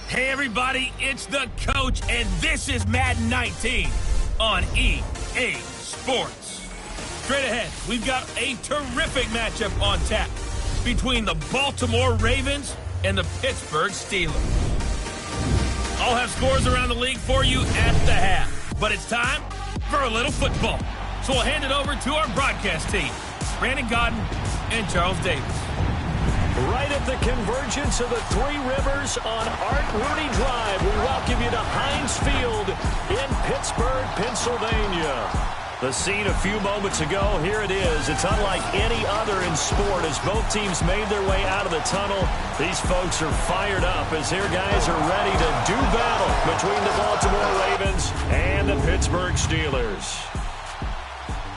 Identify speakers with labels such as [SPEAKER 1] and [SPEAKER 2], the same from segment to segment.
[SPEAKER 1] Hey everybody, it's the coach, and this is Madden 19 on EA Sports. Straight ahead, we've got a terrific matchup on tap between the Baltimore Ravens and the Pittsburgh Steelers. I'll have scores around the league for you at the half, but it's time for a little football. So we'll hand it over to our broadcast team, Brandon Godden and Charles Davis.
[SPEAKER 2] Right at the convergence of the Three Rivers on Art Rooney Drive, we welcome you to Heinz Field in Pittsburgh, Pennsylvania. The scene a few moments ago, here it is. It's unlike any other in sport as both teams made their way out of the tunnel. These folks are fired up as their guys are ready to do battle between the Baltimore Ravens and the Pittsburgh Steelers.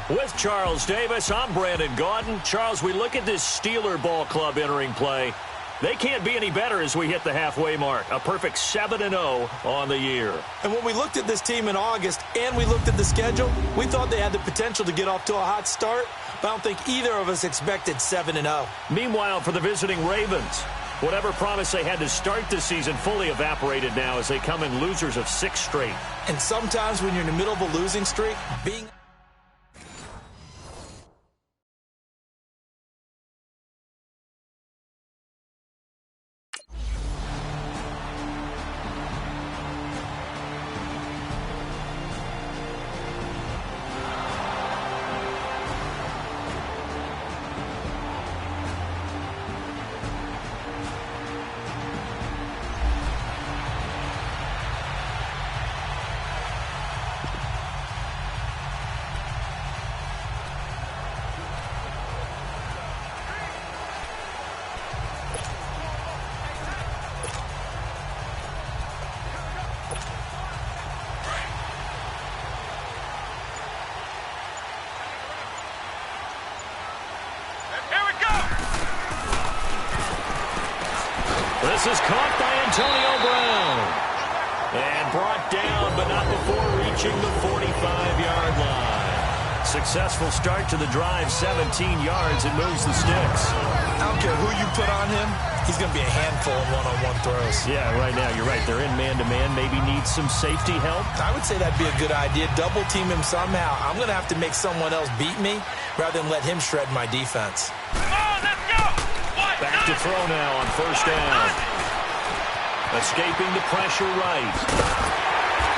[SPEAKER 2] With Charles Davis, I'm Brandon Gaudin. Charles, we look at this Steeler ball club entering play. They can't be any better as we hit the halfway mark. A perfect 7-0 on the year.
[SPEAKER 3] And when we looked at this team in August and we looked at the schedule, we thought they had the potential to get off to a hot start, but I don't think either of us expected 7-0.
[SPEAKER 2] Meanwhile, for the visiting Ravens, whatever promise they had to start the season fully evaporated now as they come in losers of 6 straight.
[SPEAKER 3] And sometimes when you're in the middle of a losing streak, being...
[SPEAKER 2] This is caught by Antonio Brown. And brought down, but not before reaching the 45-yard line. Successful start to the drive, 17 yards. It moves the sticks.
[SPEAKER 3] I don't care who you put on him, he's going to be a handful in one-on-one throws.
[SPEAKER 2] Yeah, right now, you're right. They're in man-to-man. Maybe needs some safety help.
[SPEAKER 3] I would say that'd be a good idea. Double team him somehow. I'm going to have to make someone else beat me rather than let him shred my defense.
[SPEAKER 2] Back to throw now on first down. Escaping the pressure right.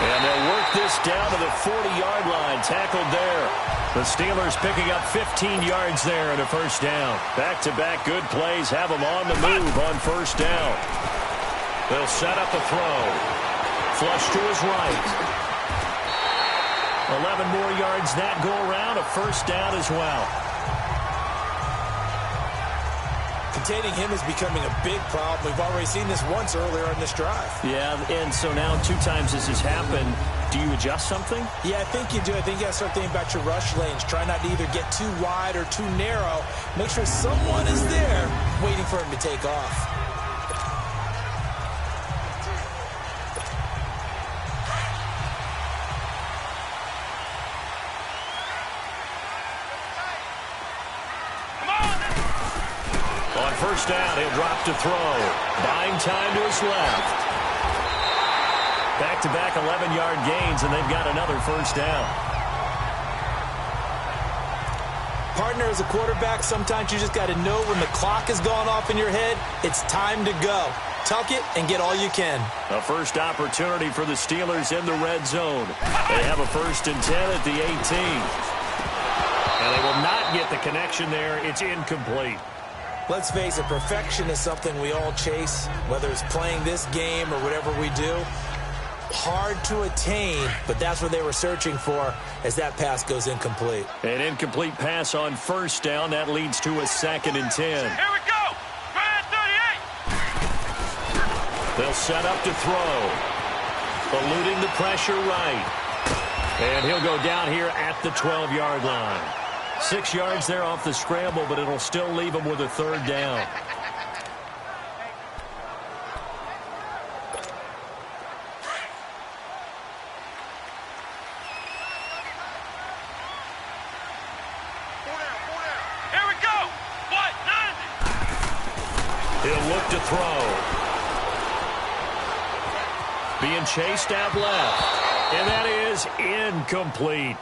[SPEAKER 2] And they'll work this down to the 40-yard line. Tackled there. The Steelers picking up 15 yards there and a first down. Back-to-back good plays have them on the move on first down. They'll set up a throw. Flush to his right. 11 more yards that go around. A first down as well.
[SPEAKER 3] Containing him is becoming a big problem. We've already seen this once earlier in this drive.
[SPEAKER 2] Yeah, and so now 2 times this has happened. Do you adjust something?
[SPEAKER 3] Yeah, I think you do. I think you got to start thinking about your rush lanes. Try not to either get too wide or too narrow. Make sure someone is there waiting for him to take off.
[SPEAKER 2] first down. He'll drop to throw. Buying time to his left. Back-to-back 11-yard gains, and they've got another first down.
[SPEAKER 3] Partner, as a quarterback, sometimes you just got to know when the clock has gone off in your head, it's time to go. Tuck it and get all you can.
[SPEAKER 2] A first opportunity for the Steelers in the red zone. They have a 1st and 10 at the 18. And they will not get the connection there. It's incomplete.
[SPEAKER 3] Let's face it, perfection is something we all chase, whether it's playing this game or whatever we do. Hard to attain, but that's what they were searching for as that pass goes incomplete.
[SPEAKER 2] An incomplete pass on first down. That leads to a 2nd and 10.
[SPEAKER 1] Here we go. Try 38.
[SPEAKER 2] They'll set up to throw. Eluding the pressure right. And he'll go down here at the 12-yard line. 6 yards there off the scramble, but it'll still leave him with a 3rd down. He'll look to throw. Being chased out left. And that is incomplete.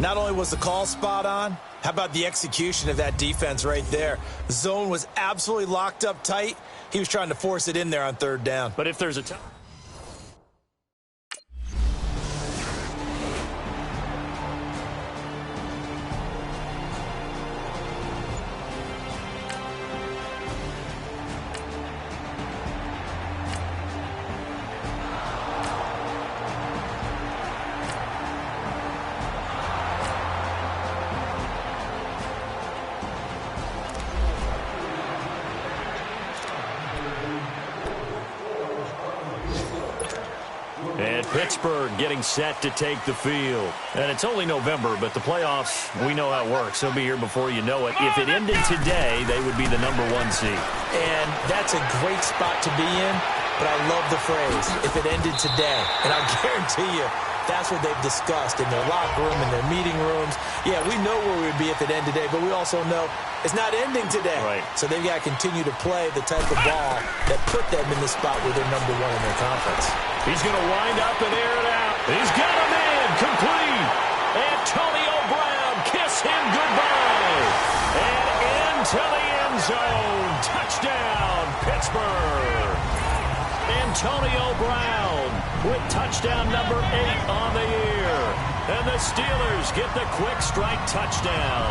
[SPEAKER 3] Not only was the call spot on, how about the execution of that defense right there? The zone was absolutely locked up tight. He was trying to force it in there on 3rd down.
[SPEAKER 2] But if there's a time. And Pittsburgh getting set to take the field. And it's only November, but the playoffs, we know how it works. They'll be here before you know it. If it ended today, they would be the #1 seed.
[SPEAKER 3] And that's a great spot to be in, but I love the phrase, if it ended today. And I guarantee you, that's what they've discussed in their locker room, in their meeting rooms. Yeah, we know where we'd be if it ended today, but we also know it's not ending today.
[SPEAKER 2] Right.
[SPEAKER 3] So they've got to continue to play the type of ball that put them in the spot where they're #1 in their conference.
[SPEAKER 2] He's going to wind up and air it out. He's got him in. Complete. Antonio Brown. Kiss him goodbye. And into the end zone. Touchdown, Pittsburgh. Antonio Brown with touchdown number 8 on the year. And the Steelers get the quick strike touchdown.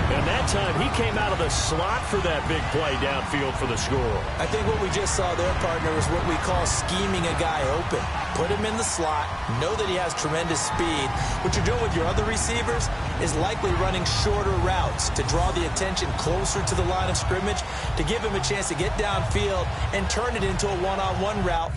[SPEAKER 2] And that time, he came out of the slot for that big play downfield for the score.
[SPEAKER 3] I think what we just saw there, partner, is what we call scheming a guy open. Put him in the slot, know that he has tremendous speed. What you're doing with your other receivers is likely running shorter routes to draw the attention closer to the line of scrimmage, to give him a chance to get downfield and turn it into a one-on-one route.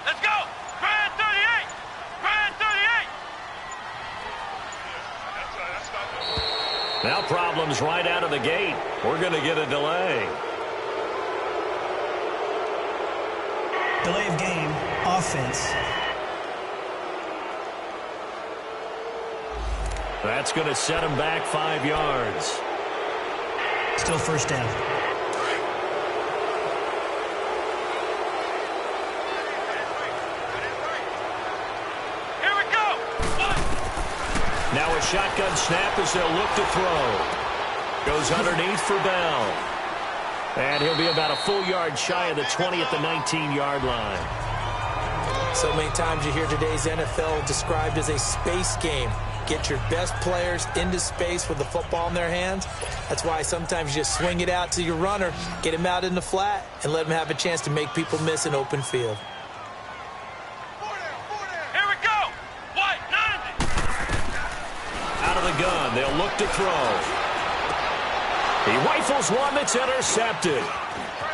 [SPEAKER 1] Let's go! Try 38! Try 38!
[SPEAKER 2] Now problems right out of the gate. We're going to get a delay.
[SPEAKER 4] Delay of game, offense.
[SPEAKER 2] That's going to set him back 5 yards.
[SPEAKER 4] Still first down.
[SPEAKER 1] Here we go.
[SPEAKER 2] Now a shotgun snap as they'll look to throw. Goes underneath for Bell. And he'll be about a full yard shy of the 20 at the 19-yard line.
[SPEAKER 3] So many times you hear today's NFL described as a space game. Get your best players into space with the football in their hands. That's why sometimes you just swing it out to your runner, get him out in the flat, and let him have a chance to make people miss an open field.
[SPEAKER 1] Here we go. White 90.
[SPEAKER 2] Out of the gun, they'll look to throw. He rifles one that's intercepted.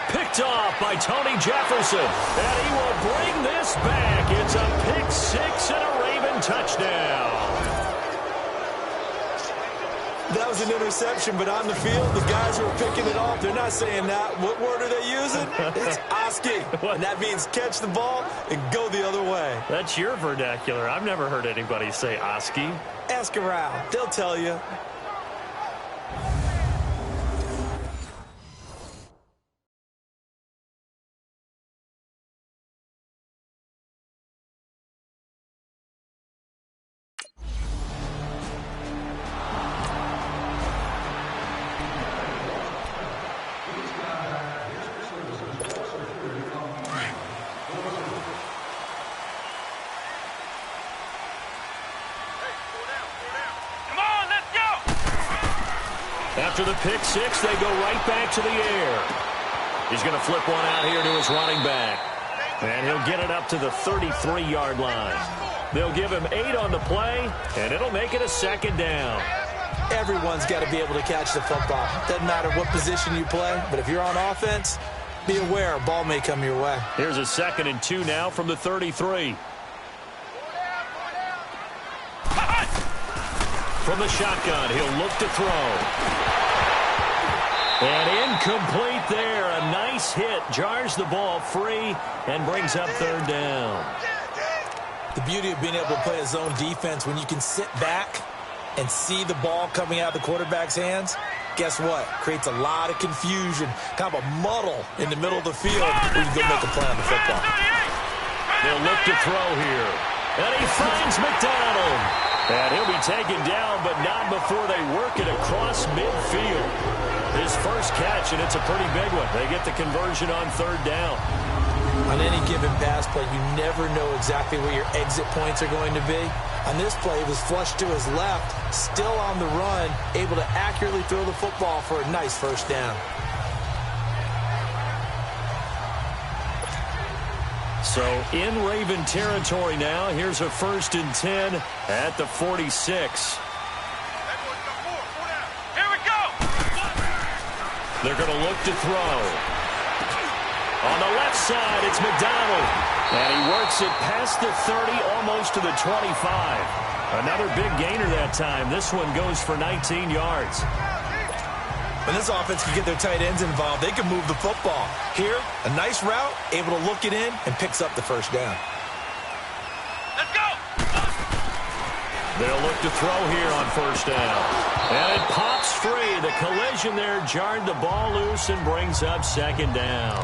[SPEAKER 2] Picked off by Tony Jefferson. And he will bring this back. It's a pick six and a Raven touchdown.
[SPEAKER 3] That was an interception, but on the field, the guys who are picking it off, they're not saying that. What word are they using? It's Oski. And that means catch the ball and go the other way.
[SPEAKER 2] That's your vernacular. I've never heard anybody say Oski.
[SPEAKER 3] Ask around. They'll tell you.
[SPEAKER 2] After the pick six, they go right back to the air. He's going to flip one out here to his running back. And he'll get it up to the 33-yard line. They'll give him 8 on the play, and it'll make it a second down.
[SPEAKER 3] Everyone's got to be able to catch the football. Doesn't matter what position you play, but if you're on offense, be aware a ball may come your way.
[SPEAKER 2] Here's a 2nd and 2 now from the 33. From the shotgun, he'll look to throw. And incomplete there. A nice hit. Jars the ball free and brings up 3rd down.
[SPEAKER 3] The beauty of being able to play a zone defense when you can sit back and see the ball coming out of the quarterback's hands, guess what? Creates a lot of confusion, kind of a muddle in the middle of the field where you can go make a play on the football.
[SPEAKER 2] They'll look to throw here. And he finds McDonald. And he'll be taken down, but not before they work it across midfield. His first catch, and it's a pretty big one. They get the conversion on 3rd down.
[SPEAKER 3] On any given pass play, you never know exactly where your exit points are going to be. On this play, it was flushed to his left, still on the run, able to accurately throw the football for a nice first down.
[SPEAKER 2] So in Raven territory now. Here's a 1st and 10 at the 46.
[SPEAKER 1] Here we go.
[SPEAKER 2] They're going to look to throw. On the left side, it's McDonald. And he works it past the 30, almost to the 25. Another big gainer that time. This one goes for 19 yards.
[SPEAKER 3] When this offense can get their tight ends involved, they can move the football. Here, a nice route, able to look it in, and picks up the first down.
[SPEAKER 1] Let's go.
[SPEAKER 2] They'll look to throw here on 1st down. And it pops free. The collision there jarred the ball loose and brings up 2nd down.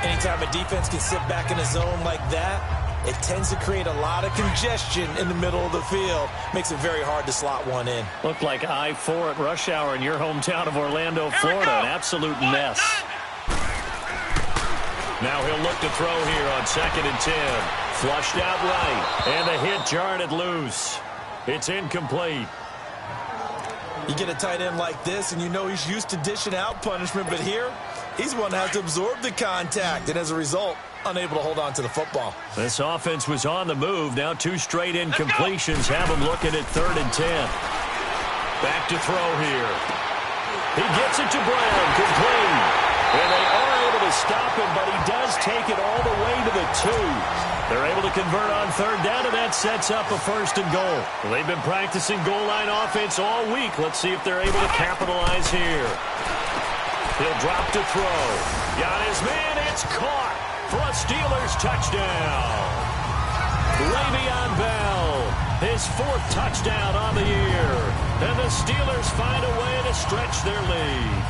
[SPEAKER 3] Anytime a defense can sit back in a zone like that, it tends to create a lot of congestion in the middle of the field. Makes it very hard to slot one in.
[SPEAKER 2] Looked like I-4 at rush hour in your hometown of Orlando, Florida. An absolute mess. Now he'll look to throw here on 2nd and 10. Flushed out right. And the hit jarred it loose. It's incomplete.
[SPEAKER 3] You get a tight end like this, and you know he's used to dishing out punishment, but here, he's one that has to absorb the contact, and as a result, unable to hold on to the football.
[SPEAKER 2] This offense was on the move. Now 2 straight incompletions have him looking at 3rd and 10. Back to throw here. He gets it to Brown, complete. And they are able to stop him, but he does take it all the way to the 2. They're able to convert on 3rd down, and that sets up a 1st and goal. Well, they've been practicing goal line offense all week. Let's see if they're able to capitalize here. He'll drop to throw. Got his man. It's caught for a Steelers touchdown. Le'Veon Bell His 4th touchdown on the year. And the Steelers find a way to stretch their lead.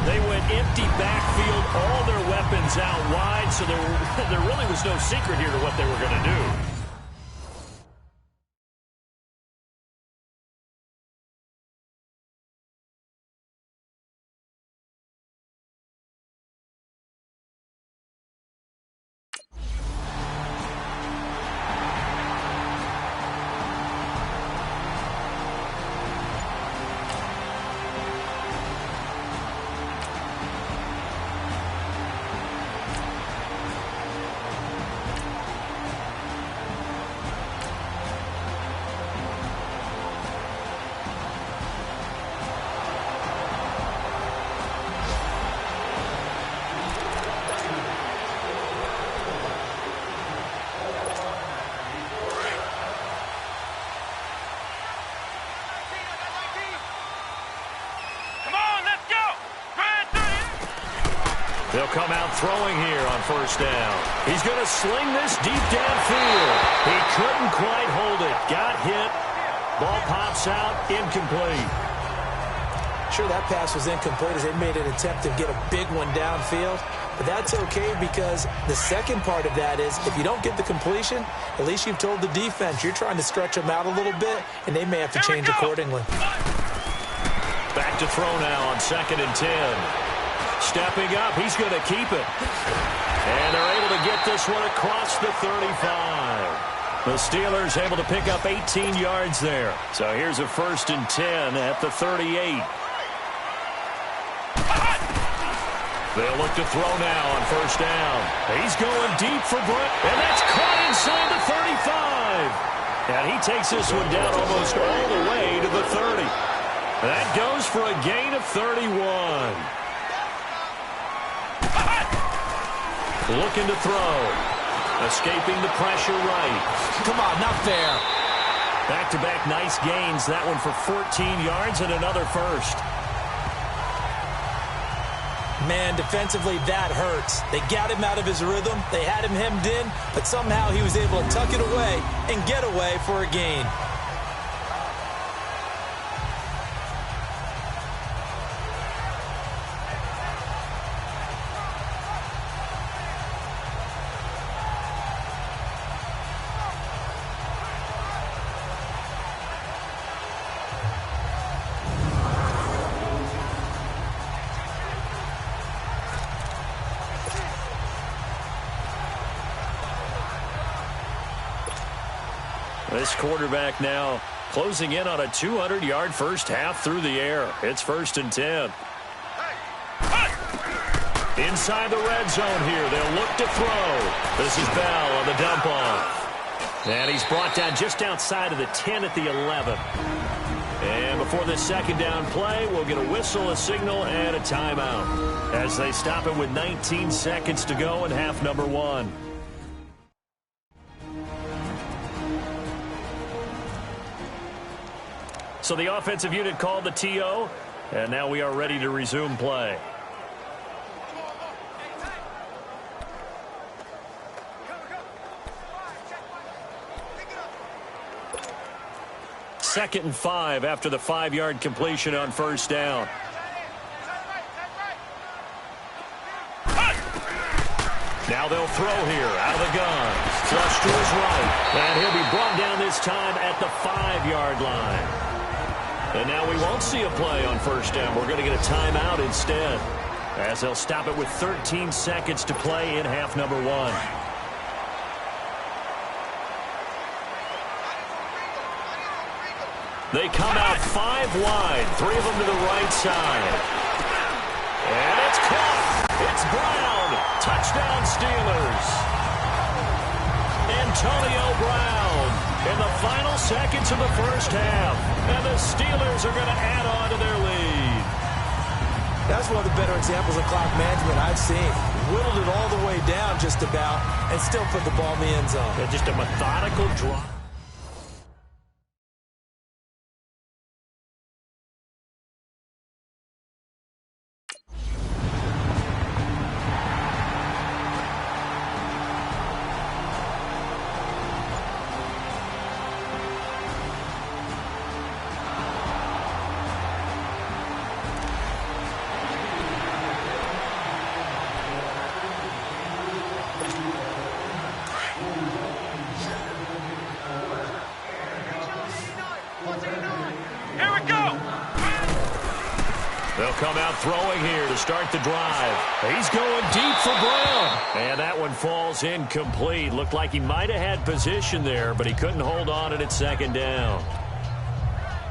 [SPEAKER 2] They went empty backfield, all their weapons out wide, so there really was no secret here to what they were going to do. They'll come out throwing here on 1st down. He's going to sling this deep downfield. He couldn't quite hold it. Got hit. Ball pops out. Incomplete.
[SPEAKER 3] Sure, that pass was incomplete as they made an attempt to get a big one downfield. But that's okay because the second part of that is if you don't get the completion, at least you've told the defense you're trying to stretch them out a little bit, and they may have to change accordingly.
[SPEAKER 2] Back to throw now on 2nd and 10. Stepping up, he's going to keep it. And they're able to get this one across the 35. The Steelers able to pick up 18 yards there. So here's a 1st and 10 at the 38. They'll look to throw now on 1st down. He's going deep for Brett, and that's caught inside the 35. And he takes this one down almost all the way to the 30. That goes for a gain of 31. Looking to throw. Escaping the pressure right.
[SPEAKER 3] Come on, not fair.
[SPEAKER 2] Back-to-back nice gains. That one for 14 yards and another 1st.
[SPEAKER 3] Man, defensively, that hurts. They got him out of his rhythm. They had him hemmed in, but somehow he was able to tuck it away and get away for a gain.
[SPEAKER 2] This quarterback now closing in on a 200-yard first half through the air. It's 1st and 10. Inside the red zone here. They'll look to throw. This is Bell on the dump off. And he's brought down just outside of the 10 at the 11. And before this 2nd down play, we'll get a whistle, a signal, and a timeout as they stop it with 19 seconds to go in half number 1. So the offensive unit called the TO, and now we are ready to resume play. Second and 5 after the 5-yard completion on 1st down. Now they'll throw here out of the gun. Flush to his right. And he'll be brought down this time at the 5-yard line. And now we won't see a play on 1st down. We're going to get a timeout instead, as they'll stop it with 13 seconds to play in half number 1. They come out 5 wide, 3 of them to the right side. And it's caught. It's Brown. Touchdown Steelers. Antonio Brown in the final seconds of the first half. And the Steelers are going to add on to their lead.
[SPEAKER 3] That's one of the better examples of clock management I've seen. Whittled it all the way down just about and still put the ball in the end zone.
[SPEAKER 2] Yeah, just a methodical drop. come out throwing here to start the drive. He's going deep for Brown. And that one falls incomplete. Looked like he might have had position there, but he couldn't hold on at second down.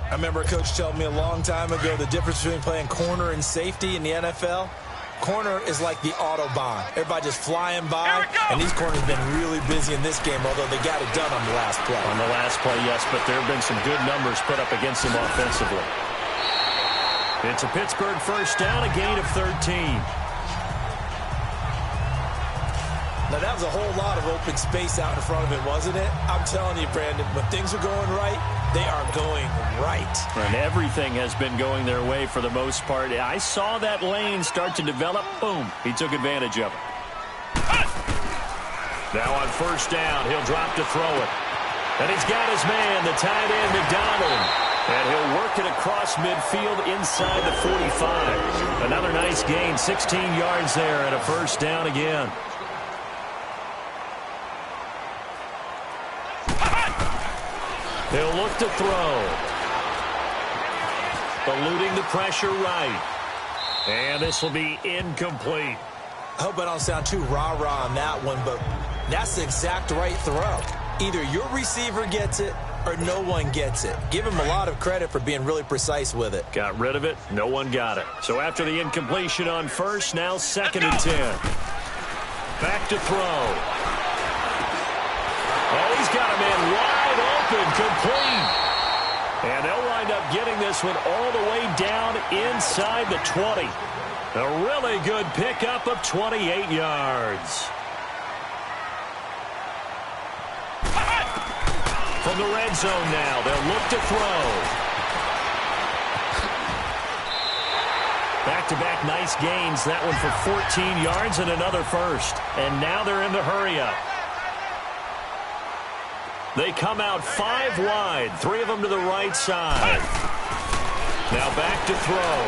[SPEAKER 3] I remember a coach telling me a long time ago the difference between playing corner and safety in the NFL. Corner is like the Autobahn. Everybody just flying by, and these corners have been really busy in this game, although they got it done on the last play.
[SPEAKER 2] On the last play, yes, but there have been some good numbers put up against them offensively. It's a Pittsburgh first down, a gain of 13.
[SPEAKER 3] Now, that was a whole lot of open space out in front of him, wasn't it? I'm telling you, Brandon, when things are going right, they are going right.
[SPEAKER 2] And everything has been going their way for the most part. I saw that lane start to develop. Boom. He took advantage of it. Now on first down, he'll drop to throw it. And he's got his man, the tight end, McDonald. And he'll work it across midfield inside the 45. Another nice gain, 16 yards there and a first down again. He'll look to throw. Eluding the pressure right. And this will be incomplete.
[SPEAKER 3] I hope I don't sound too rah-rah on that one, but that's the exact right throw. Either your receiver gets it or no one gets it. Give him a lot of credit for being really precise with it.
[SPEAKER 2] Got rid of it. No one got it. So after the incompletion on first, now 2nd and 10. Back to throw. Oh, he's got a man wide open, complete. And they'll wind up getting this one all the way down inside the 20. A really good pickup of 28 yards. From the red zone now, they'll look to throw. Back-to-back nice gains. That one for 14 yards and another first. And now they're in the hurry-up. They come out 5 wide, 3 of them to the right side. Now back to throw.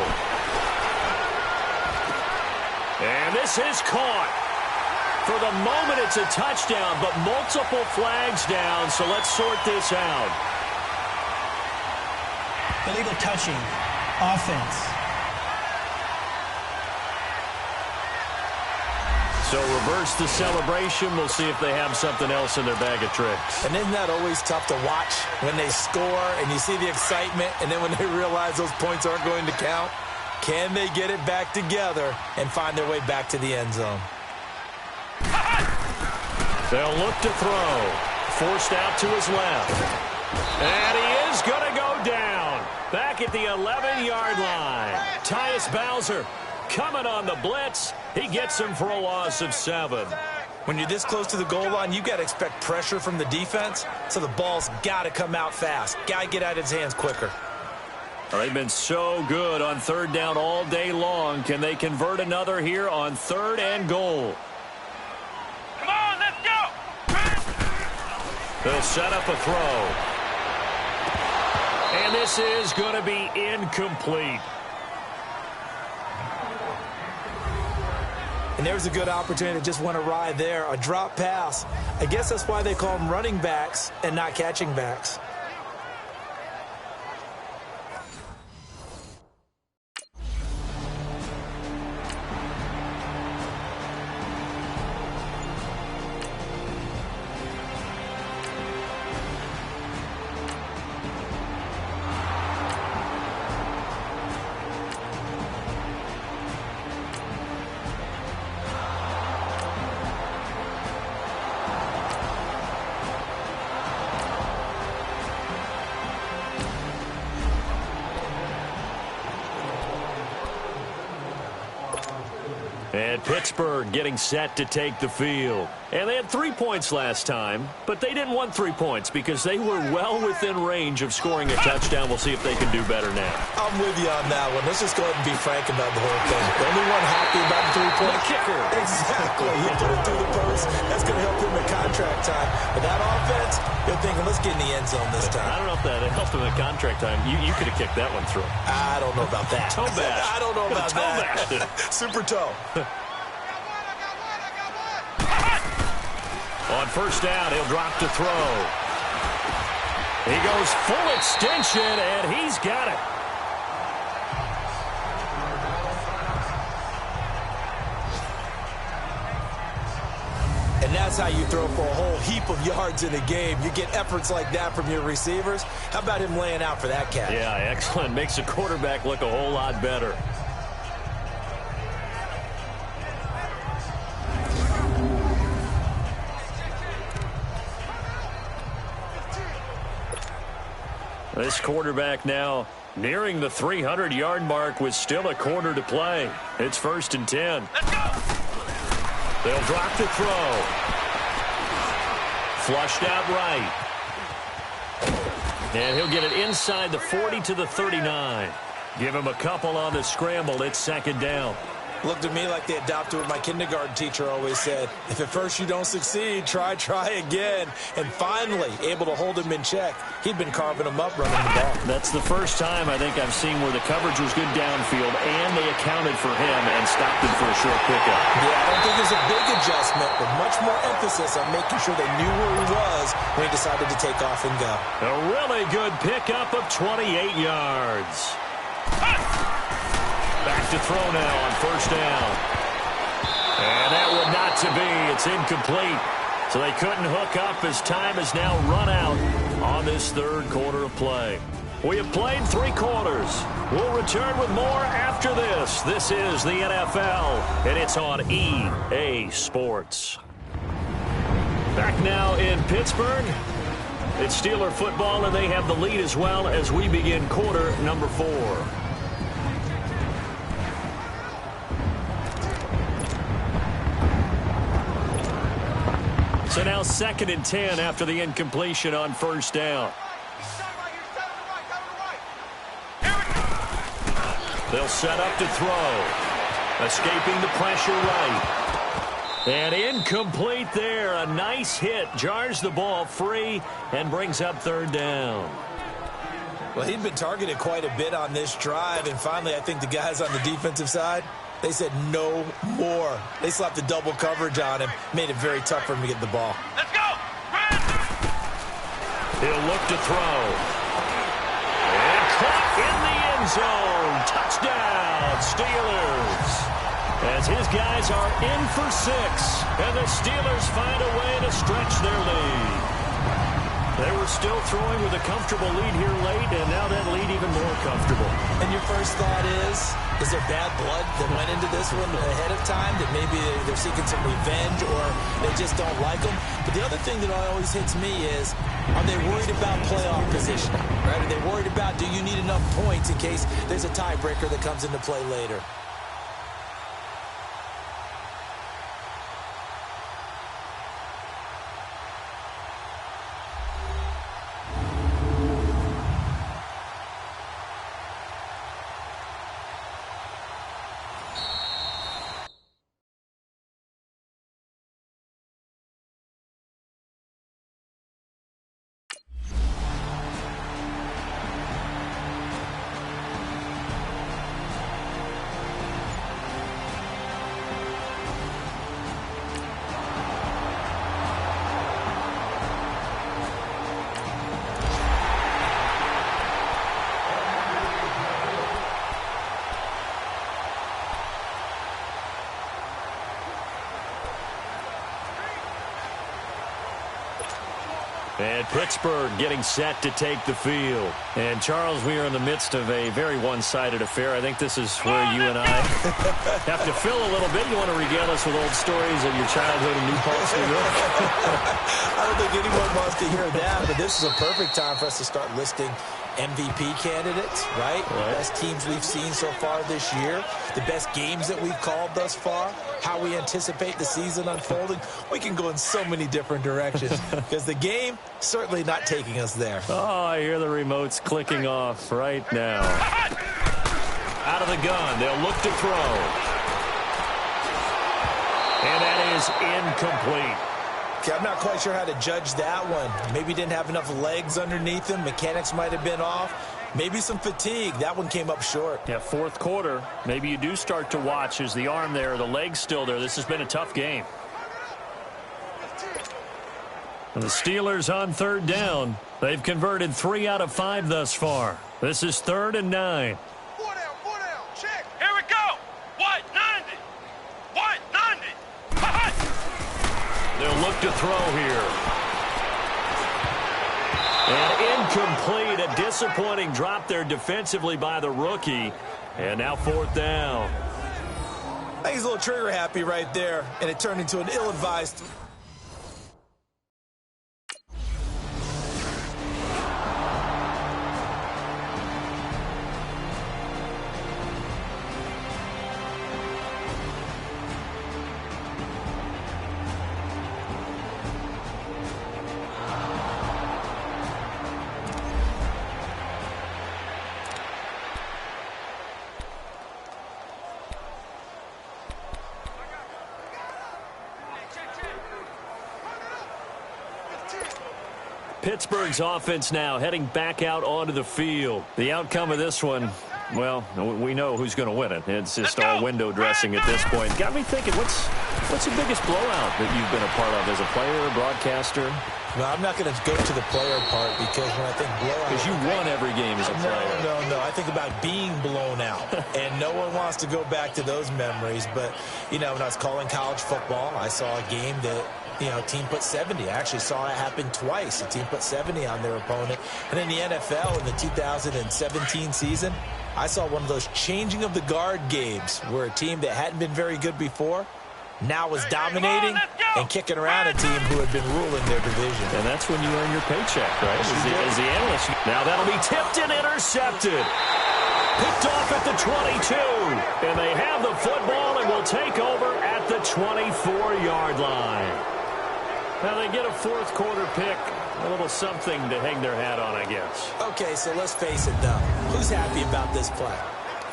[SPEAKER 2] And this is caught. For the moment, it's a touchdown, but multiple flags down, so let's sort this out.
[SPEAKER 4] Illegal touching. Offense.
[SPEAKER 2] So reverse the celebration. We'll see if they have something else in their bag of tricks.
[SPEAKER 3] And isn't that always tough to watch when they score and you see the excitement and then when they realize those points aren't going to count? Can they get it back together and find their way back to the end zone?
[SPEAKER 2] They'll look to throw. Forced out to his left. And he is going to go down. Back at the 11-yard line. Tyus Bowser coming on the blitz. He gets him for a loss of 7.
[SPEAKER 3] When you're this close to the goal line, you've got to expect pressure from the defense, so the ball's got to come out fast. Got to get out of his hands quicker.
[SPEAKER 2] Well, they've been so good on 3rd down all day long. Can they convert another here on 3rd and goal?
[SPEAKER 1] Come on, let's go!
[SPEAKER 2] They'll set up a throw. And this is going to be incomplete.
[SPEAKER 3] And there's a good opportunity to just went awry there. A drop pass. I guess that's why they call them running backs and not catching backs.
[SPEAKER 2] And Pittsburgh getting set to take the field. And they had 3 points last time, but they didn't want 3 points because they were well within range of scoring a touchdown. We'll see if they can do better now.
[SPEAKER 3] I'm with you on that one. Let's just go ahead and be frank about the whole thing. The only one happy about the 3-point
[SPEAKER 2] kicker.
[SPEAKER 3] Exactly. He put it through the post. That's going to help him in contract time. But that offense, you're thinking, let's get in the end zone this time.
[SPEAKER 2] I don't know if that helped him in contract time. You could have kicked that one through.
[SPEAKER 3] I don't know about that.
[SPEAKER 2] Toe bash.
[SPEAKER 3] I don't know about that. Super toe.
[SPEAKER 2] On first down, he'll drop to throw. He goes full extension, and he's got it.
[SPEAKER 3] that's how you throw for a whole heap of yards in a game. You get efforts like that from your receivers. How about him laying out for that catch?
[SPEAKER 2] Yeah, excellent. Makes the quarterback look a whole lot better. This quarterback now nearing the 300-yard mark with still a quarter to play. It's 1st and 10.
[SPEAKER 1] Let's go!
[SPEAKER 2] They'll drop the throw. Flushed out right. And he'll get it inside the 40 to the 39. Give him a couple on the scramble. It's 2nd down.
[SPEAKER 3] Looked to me like they adopted what my kindergarten teacher always said. If at first you don't succeed, try again. And finally, able to hold him in check. He'd been carving him up running the ball.
[SPEAKER 2] That's the first time I think I've seen where the coverage was good downfield and they accounted for him and stopped him for a short pickup.
[SPEAKER 3] Yeah, I don't think there's a big adjustment, but much more emphasis on making sure they knew where he was when he decided to take off and go.
[SPEAKER 2] A really good pickup of 28 yards. Back to throw now on 1st down. And that one not to be. It's incomplete. So they couldn't hook up as time is now run out on this 3rd quarter of play. We have played 3 quarters. We'll return with more after this. This is the NFL, and it's on EA Sports. Back now in Pittsburgh. It's Steeler football, and they have the lead as well as we begin quarter number 4. So now 2nd and 10 after the incompletion on 1st down. They'll set up to throw. Escaping the pressure right. And incomplete there. A nice hit. Jars the ball free and brings up 3rd down.
[SPEAKER 3] Well, he'd been targeted quite a bit on this drive, and finally I think the guys on the defensive side, they said no more. They slapped the double coverage on him, made it very tough for him to get the ball.
[SPEAKER 1] Let's go!
[SPEAKER 2] He'll look to throw. And caught in the end zone. Touchdown, Steelers. As his guys are in for 6, and the Steelers find a way to stretch their lead. They were still throwing with a comfortable lead here late, and now that lead even more comfortable.
[SPEAKER 3] And your first thought is there bad blood that went into this one ahead of time, that maybe they're seeking some revenge or they just don't like them? But the other thing that always hits me is, are they worried about playoff positioning? Right? Are they worried about, do you need enough points in case there's a tiebreaker that comes into play later?
[SPEAKER 2] And Pittsburgh getting set to take the field. And, Charles, we are in the midst of a very one-sided affair. I think this is where you and I have to fill a little bit. You want to regale us with old stories of your childhood in New Paltz, New York?
[SPEAKER 3] I don't think anyone wants to hear that, but this is a perfect time for us to start listing MVP candidates, right? The best teams we've seen so far this year, the best games that we've called thus far, how we anticipate the season unfolding. We can go in so many different directions because the game certainly not taking us there.
[SPEAKER 2] Oh, I hear the remotes clicking off right now. Out of the gun, they'll look to throw. And that is incomplete.
[SPEAKER 3] I'm not quite sure how to judge that one. Maybe didn't have enough legs underneath him. Mechanics might have been off. Maybe some fatigue. That one came up short.
[SPEAKER 2] Yeah, 4th quarter. Maybe you do start to watch. Is the arm there, the leg's still there. This has been a tough game. And the Steelers on 3rd down. They've converted 3 out of 5 thus far. This is 3rd and 9.
[SPEAKER 1] 4 down, check. Here we go. 190. 190.
[SPEAKER 2] They'll He'll look to throw here. And incomplete. A disappointing drop there defensively by the rookie. And now 4th down.
[SPEAKER 3] I think he's a little trigger happy right there, and it turned into an ill-advised.
[SPEAKER 2] Pittsburgh's offense now heading back out onto the field. The outcome of this one, well, we know who's going to win it. It's just all window dressing at this point. Got me thinking, what's the biggest blowout that you've been a part of as a player, broadcaster?
[SPEAKER 3] No, I'm not going to go to the player part because when I think blowout...
[SPEAKER 2] Because you won every game as a player.
[SPEAKER 3] No. I think about being blown out. And no one wants to go back to those memories. But, you know, when I was calling college football, I saw a game that... team put 70. I actually saw it happen twice. A team put 70 on their opponent. And in the NFL in the 2017 season, I saw one of those changing of the guard games where a team that hadn't been very good before now was dominating and kicking around a team who had been ruling their division.
[SPEAKER 2] And that's when you earn your paycheck, right? As the analyst. Now that'll be tipped and intercepted. Picked off at the 22. And they have the football and will take over at the 24-yard line. Now they get a 4th quarter pick, a little something to hang their hat on, I guess.
[SPEAKER 3] Okay, so let's face it, though. Who's happy about this play?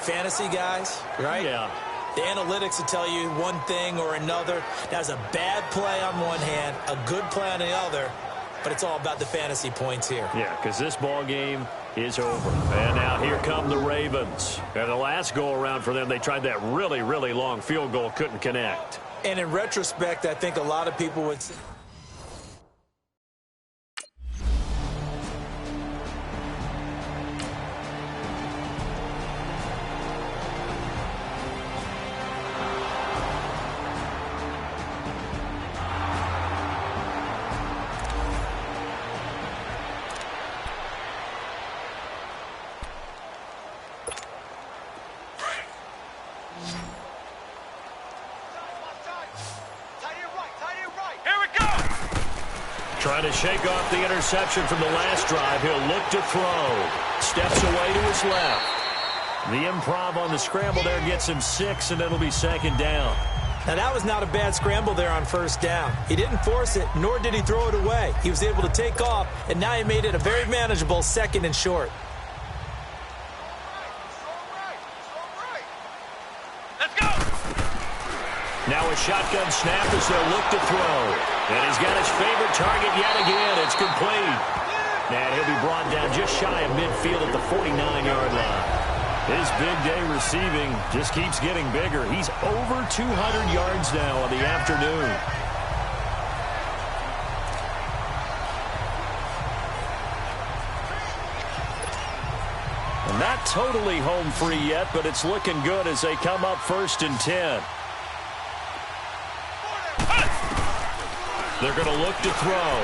[SPEAKER 3] Fantasy guys, right?
[SPEAKER 2] Yeah.
[SPEAKER 3] The analytics will tell you one thing or another. That's a bad play on one hand, a good play on the other, but it's all about the fantasy points here.
[SPEAKER 2] Yeah, because this ball game is over. And now here come the Ravens. And the last go-around for them, they tried that really, really long field goal, couldn't connect.
[SPEAKER 3] And in retrospect, I think a lot of people would say,
[SPEAKER 2] trying to shake off the interception from the last drive. He'll look to throw. Steps away to his left. The improv on the scramble there gets him 6, and it'll be 2nd down.
[SPEAKER 3] Now, that was not a bad scramble there on 1st down. He didn't force it, nor did he throw it away. He was able to take off, and now he made it a very manageable 2nd and short.
[SPEAKER 1] Let's go!
[SPEAKER 2] Now a shotgun snap as they'll look to throw. And he's got his favorite target yet again. It's complete. And he'll be brought down just shy of midfield at the 49-yard line. His big day receiving just keeps getting bigger. He's over 200 yards now on the afternoon. And not totally home free yet, but it's looking good as they come up 1st and 10. They're going to look to throw.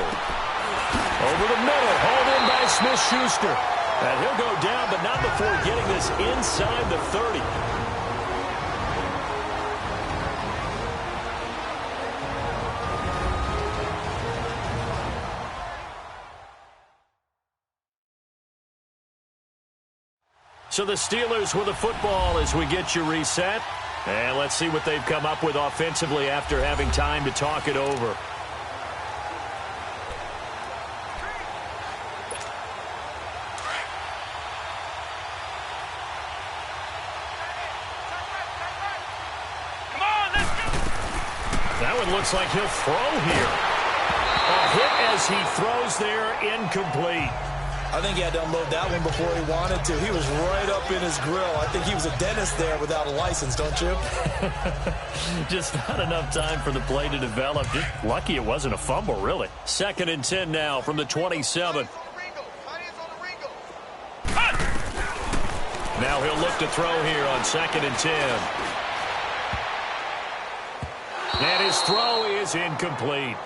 [SPEAKER 2] Over the middle, hauled in by Smith-Schuster. And he'll go down, but not before getting this inside the 30. So the Steelers with the football as we get you reset. And let's see what they've come up with offensively after having time to talk it over. Looks like he'll throw here. A hit as he throws there, incomplete.
[SPEAKER 3] I think he had to unload that one before he wanted to. He was right up in his grill. I think he was a dentist there without a license, don't you?
[SPEAKER 2] Just not enough time for the play to develop. Just lucky it wasn't a fumble, really. 2nd and 10 now from the 27. Now he'll look to throw here on 2nd and 10. And his throw is incomplete.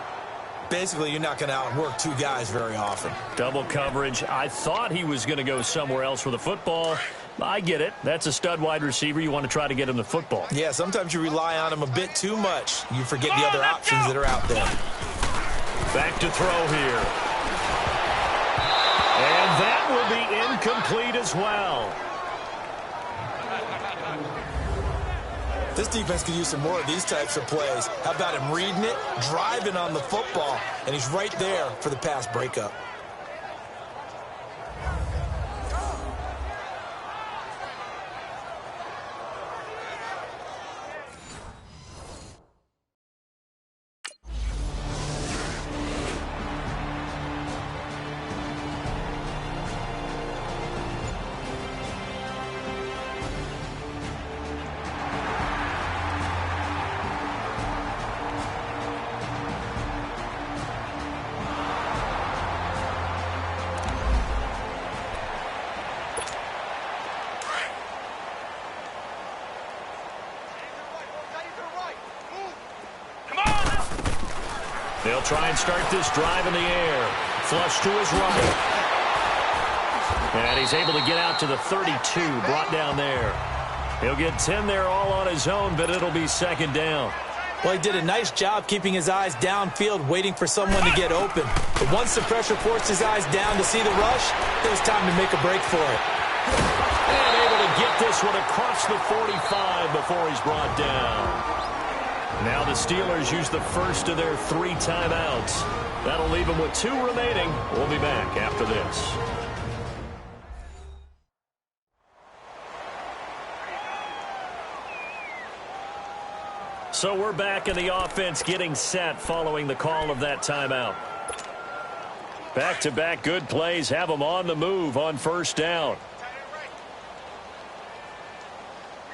[SPEAKER 3] Basically, you're not going to outwork two guys very often.
[SPEAKER 2] Double coverage. I thought he was going to go somewhere else with the football. I get it. That's a stud wide receiver. You want to try to get him the football.
[SPEAKER 3] Yeah, sometimes you rely on him a bit too much. You forget the other options that are out there.
[SPEAKER 2] Back to throw here. And that will be incomplete as well.
[SPEAKER 3] This defense could use some more of these types of plays. How about him reading it, driving on the football, and he's right there for the pass breakup.
[SPEAKER 2] They'll try and start this drive in the air. Flush to his right. And he's able to get out to the 32, brought down there. He'll get 10 there all on his own, but it'll be second down.
[SPEAKER 3] Well, he did a nice job keeping his eyes downfield, waiting for someone to get open. But once the pressure forced his eyes down to see the rush, it was time to make a break for it.
[SPEAKER 2] And able to get this one across the 45 before he's brought down. Now the Steelers use the first of their 3 timeouts. That'll leave them with 2 remaining. We'll be back after this. So we're back in the offense getting set following the call of that timeout. Back-to-back good plays have them on the move on first down.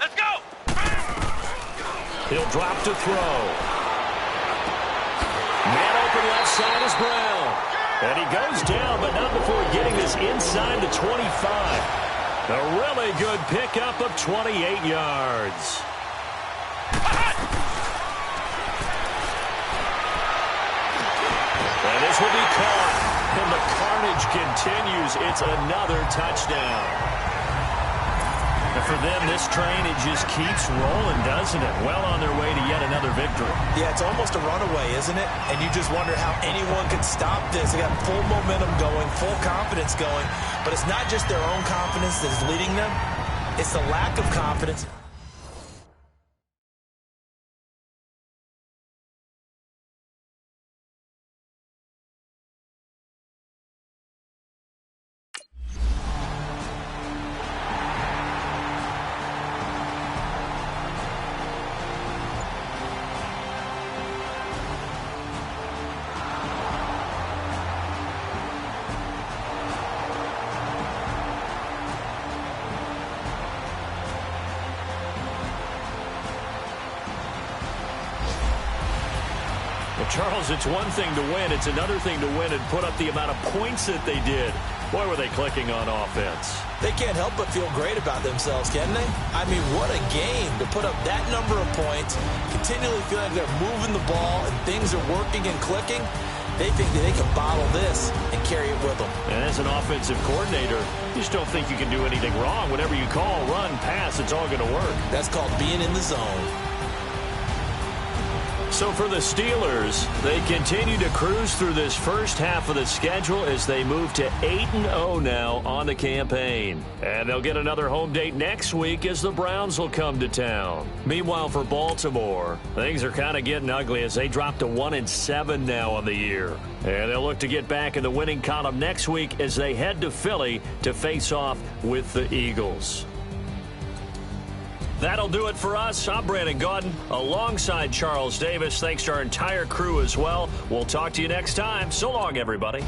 [SPEAKER 1] Let's go!
[SPEAKER 2] He'll drop to throw. Man open left side is Brown. And he goes down, but not before getting this inside the 25. A really good pickup of 28 yards. And this will be caught. And the carnage continues. It's another touchdown. And for them, this train, it just keeps rolling, doesn't it? Well on their way to yet another victory.
[SPEAKER 3] Yeah, it's almost a runaway, isn't it? And you just wonder how anyone could stop this. They got full momentum going, full confidence going. But it's not just their own confidence that is leading them. It's the lack of confidence.
[SPEAKER 2] Charles, it's one thing to win. It's another thing to win and put up the amount of points that they did. Boy, were they clicking on offense.
[SPEAKER 3] They can't help but feel great about themselves, can they? I mean, what a game to put up that number of points, continually feeling like they're moving the ball and things are working and clicking. They think that they can bottle this and carry it with them.
[SPEAKER 2] And as an offensive coordinator, you just don't think you can do anything wrong. Whatever you call, run, pass, it's all going to work.
[SPEAKER 3] That's called being in the zone.
[SPEAKER 2] So for the Steelers, they continue to cruise through this first half of the schedule as they move to 8-0 now on the campaign. And they'll get another home date next week as the Browns will come to town. Meanwhile, for Baltimore, things are kind of getting ugly as they drop to 1-7 now on the year. And they'll look to get back in the winning column next week as they head to Philly to face off with the Eagles. That'll do it for us. I'm Brandon Gaudin alongside Charles Davis. Thanks to our entire crew as well. We'll talk to you next time. So long, everybody.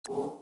[SPEAKER 5] you